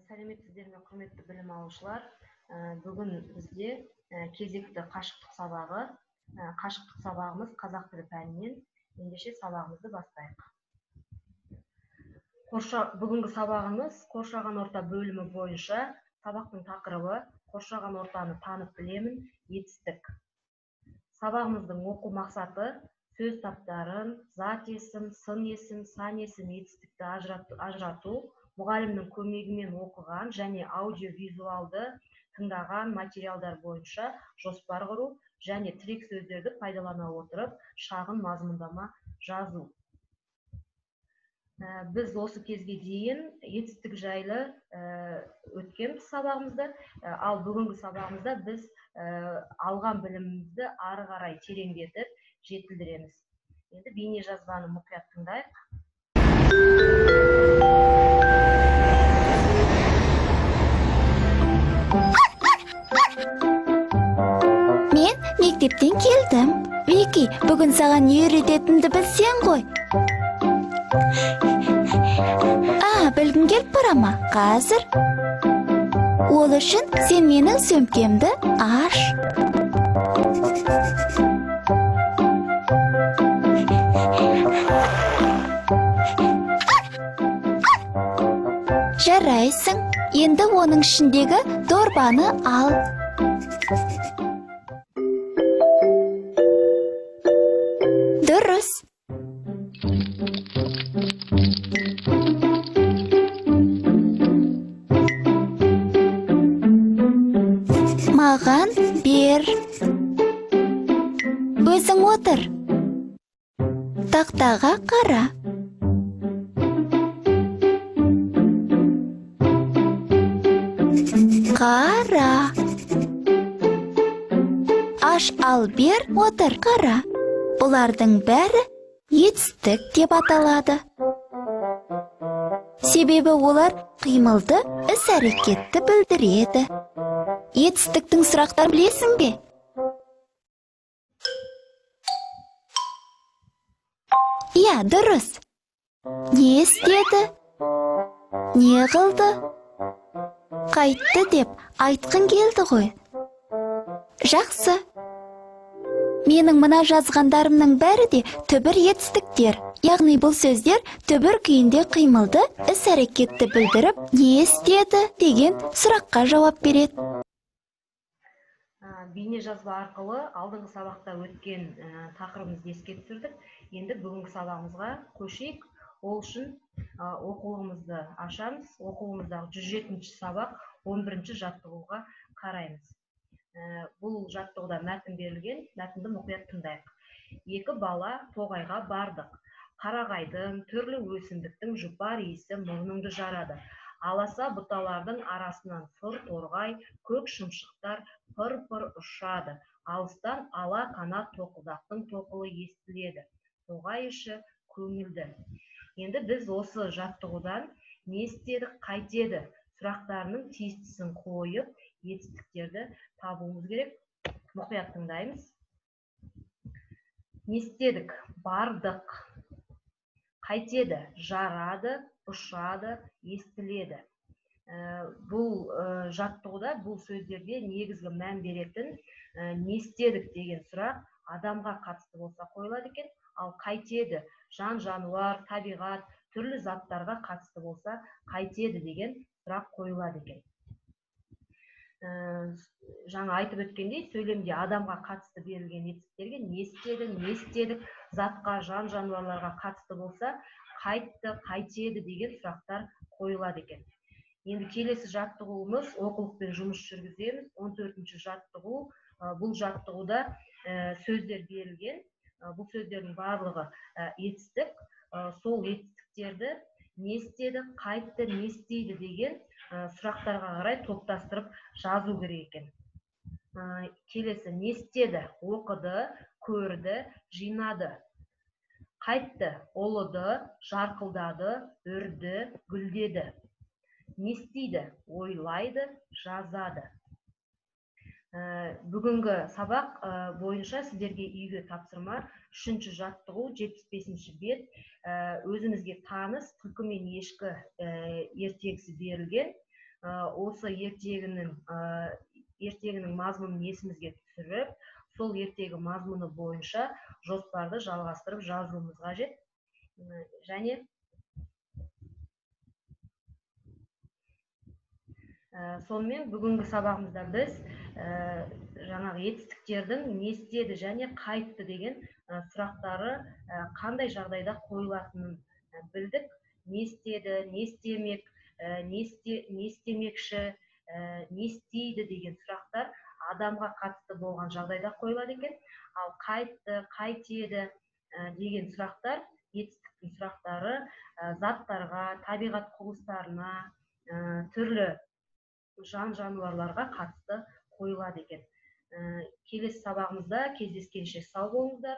Сәлеметсіздер ме, құрметті білім алушылар. Бүгін бізде кезекті қашықтық сабағы. Қашықтық сабағымыз қазақ тілі пәнінен. Ендеше сабағымызды бастайық. Бүгінгі сабағымыз қоршаған орта бөлімі бойынша. Сабақтың тақырыбы қоршаған ортаны танып білемін, етістік. Сабағымыздың оқу мақсаты сөз таптарын, зат есім, сын есім, сан есім, етістікті ажырату, мұғалімнің көмегімен оқыған және аудиовизуалды тыңдаған материалдар бойынша жоспар құру және тірек сөздерді пайдалана отырып шағын мазмұндама жазу. Біз осы кезге дейін етістік жайлы өткен сабағымызда, ал бүгінгі сабағымызда біз алған білімімізді ары қарай тереңдетіп жетілдіреміз. Енді бейне жазбаны мұқият тыңдайық. Мен мектептен келдім. Вики, бүгін саған үйрететінді білсең ғой. Білгің келіп бара ма? Қазір. Ол үшін сен менің сөмкемді аш. Жарайсың. Енді оның ішіндегі дорбаны ал. Дұрыс. Маған бер. Өзің отыр. Тақтаға қара. Қара. Аш, ал, бер, отыр, қара. Бұлардың бәрі етістік деп аталады. Себебі олар қимылды, іс-әрекетті білдіреді. Етістіктің сұрақтарын білесің бе? Иә, дұрыс. Не істеді? Не қылды? Қайтты деп айтқың келді ғой. Жақсы. Менің мына жазғандарымның бәрі де түбір етістіктер. Яғни бұл сөздер түбір күйінде қимылды, іс-әрекетті білдіріп, не істеді деген сұраққа жауап береді. Бейне жазба арқылы алдыңғы сабақта өткен тақырыбымызды еске түсірдік. Енді бүгінгі сабағымызға көшейік. Ол үшін оқулығымызды ашамыз. Оқулығымыздағы 107-ші сабақ 11-ші жаттығуға қараймыз. Бұл жаттығуда мәтін берілген, мәтінді мұқият тыңдайық. Екі бала тоғайға бардық. Қарағайдың, түрлі өсімдіктің жұпар иісі мұрныңды жарады. Аласа бұталардың арасынан сұр торғай, көк шымшықтар пыр-пыр ұшады. Алыстан ала қанат тоқылдақтың тоқылы естіледі. Тоғай іші көңілді. Енді біз осы жаттығудан не істедік, қайтеді сұрақтарының тиістісін қойып, етістіктерді табуымыз керек. Мұқият тыңдаймыз. Не істедік? Бардық. Қайтеді? Жарады, ұшады, естіледі. Бұл жаттығуда, бұл сөздерде негізгі мән беретін не істедік деген сұрақ адамға қатысты болса қойылады екен, ал қайтеді, жан-жануар, табиғат, түрлі заттарға қатысты болса қайтеді деген сұрақ қойылады екен. Жаңа айтып өткендей, сөйлемде адамға қатысты берілген етістіктерге не істедік, затқа, жан-жануарларға қатысты болса қайтты, қайтеді деген сұрақтар қойылады екен. Енді келесі жаттығуымыз оқулықпен жұмыс жүргіземіз. 14-ші жаттығу. Бұл жаттығуда сөздер берілген. Бұл сөздердің барлығы етістік. Сол етістіктерді не істеді, қайтты, не істейді деген сұрақтарға қарай топтастырып жазу керек екен. Келесі не істеді? Оқыды, көрді, жинады. Қайтты, олыды, жарқылдады, үрді, гүлдеді. Не істейді? Ойлайды, жазады. Бүгінгі сабақ бойынша сіздерге үйге тапсырма 3-ші жаттығу 75-ші бет. Өзімізге таныс түлкі мен ешкі ертегісі берілген. осы ертегінің мазмұнын есімізге түсіріп, сол ертегі мазмұны бойынша жоспарды жалғастырып жазуымыз қажет. Және сонымен бүгінгі сабағымызда біз жаңағы етістіктердің не істеді және қайтты деген сұрақтары қандай жағдайда қойылатынын білдік. Не істеді, не істемек, не істемекші, не істейді деген сұрақтар адамға қатысты болған жағдайда қойылады екен. Ал қайтты, қайтеді деген сұрақтар, етістіктің сұрақтары заттарға, табиғат құбылыстарына, түрлі жан-жануарларға қатысты қойылады екен. Келесі сабағымызда кездескенше сау болыңыздар.